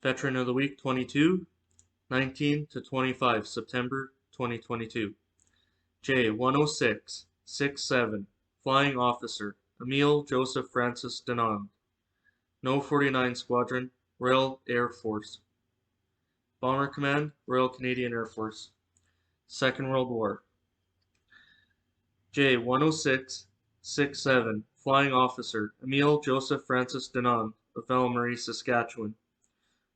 Veteran of the Week 22, 19 to 25 September 2022. J 106 67 Flying Officer Emile Joseph Francis Dunand, No 49 Squadron, Royal Air Force. Bomber Command, Royal Canadian Air Force. Second World War. J 106 67 Flying Officer Emile Joseph Francis Dunand of Val-Marie, Saskatchewan.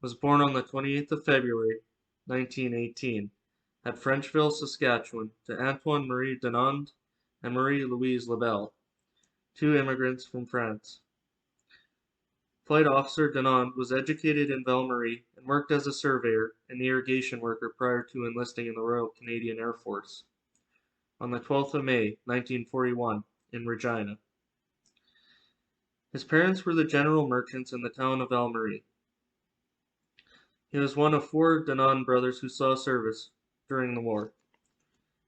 Was born on the 28th of February, 1918, at Frenchville, Saskatchewan, to Antoine Marie Dunand and Marie Louise Lebel, two immigrants from France. Flight Officer Dunand was educated in Val-Marie and worked as a surveyor and irrigation worker prior to enlisting in the Royal Canadian Air Force on the 12th of May, 1941, in Regina. His parents were the general merchants in the town of Val-Marie. He was one of four Dunand brothers who saw service during the war.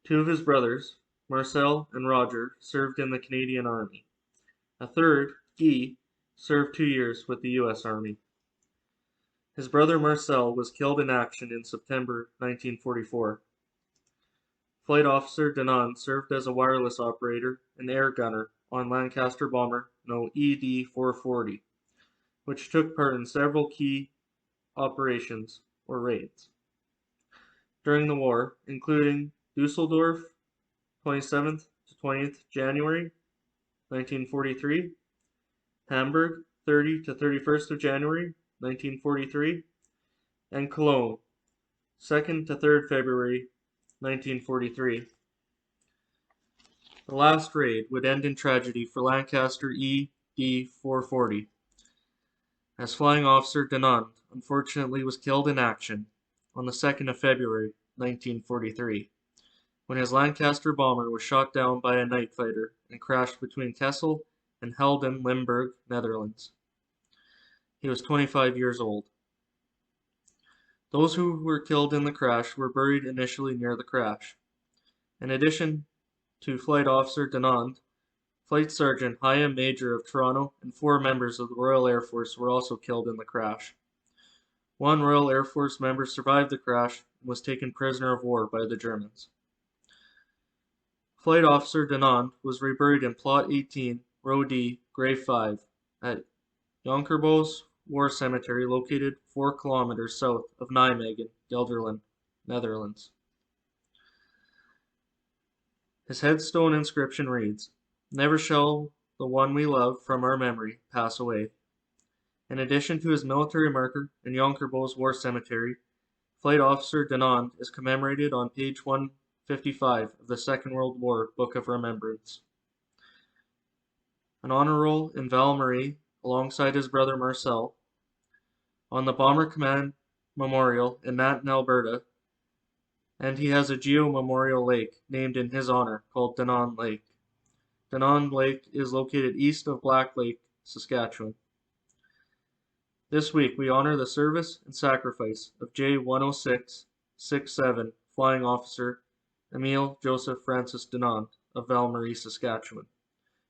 Two of his brothers, Marcel and Roger, served in the Canadian Army. A third, Guy, served 2 years with the U.S. Army. His brother Marcel was killed in action in September 1944. Flight Officer Dunand served as a wireless operator and air gunner on Lancaster bomber No. ED-440, which took part in several key operations or raids during the war, including Dusseldorf, 27th to 20th January 1943, Hamburg, 30 to 31st of January 1943, and Cologne, 2nd to 3rd February 1943. The last raid would end in tragedy for Lancaster ED-440, as Flying Officer Dunand unfortunately was killed in action on the 2nd of February 1943, when his Lancaster bomber was shot down by a night fighter and crashed between Kessel and Helden, Limburg, Netherlands. He was 25 years old. Those who were killed in the crash were buried initially near the crash. In addition to Flight Officer Dunand, Flight Sergeant Hyam Major of Toronto and 4 members of the Royal Air Force were also killed in the crash. One Royal Air Force member survived the crash and was taken prisoner of war by the Germans. Flight Officer Dunand was reburied in Plot 18, Row D, Grave 5, at Jonkerbos War Cemetery, located 4 kilometers south of Nijmegen, Gelderland, Netherlands. His headstone inscription reads, "Never shall the one we love from our memory pass away." In addition to his military marker in Jonkerbos War Cemetery, Flight Officer Dunand is commemorated on page 155 of the Second World War Book of Remembrance. An honor roll in Val-Marie alongside his brother Marcel. On the Bomber Command Memorial in Nanton, Alberta, and he has a geo-memorial lake named in his honor called Dunand Lake. Dunand Lake is located east of Black Lake, Saskatchewan. This week we honor the service and sacrifice of J 106 67 Flying Officer Emile Joseph Francis Dunand of Val-Marie, Saskatchewan,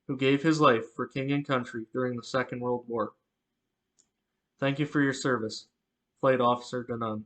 who gave his life for king and country during the Second World War. Thank you for your service, Flight Officer Dunand.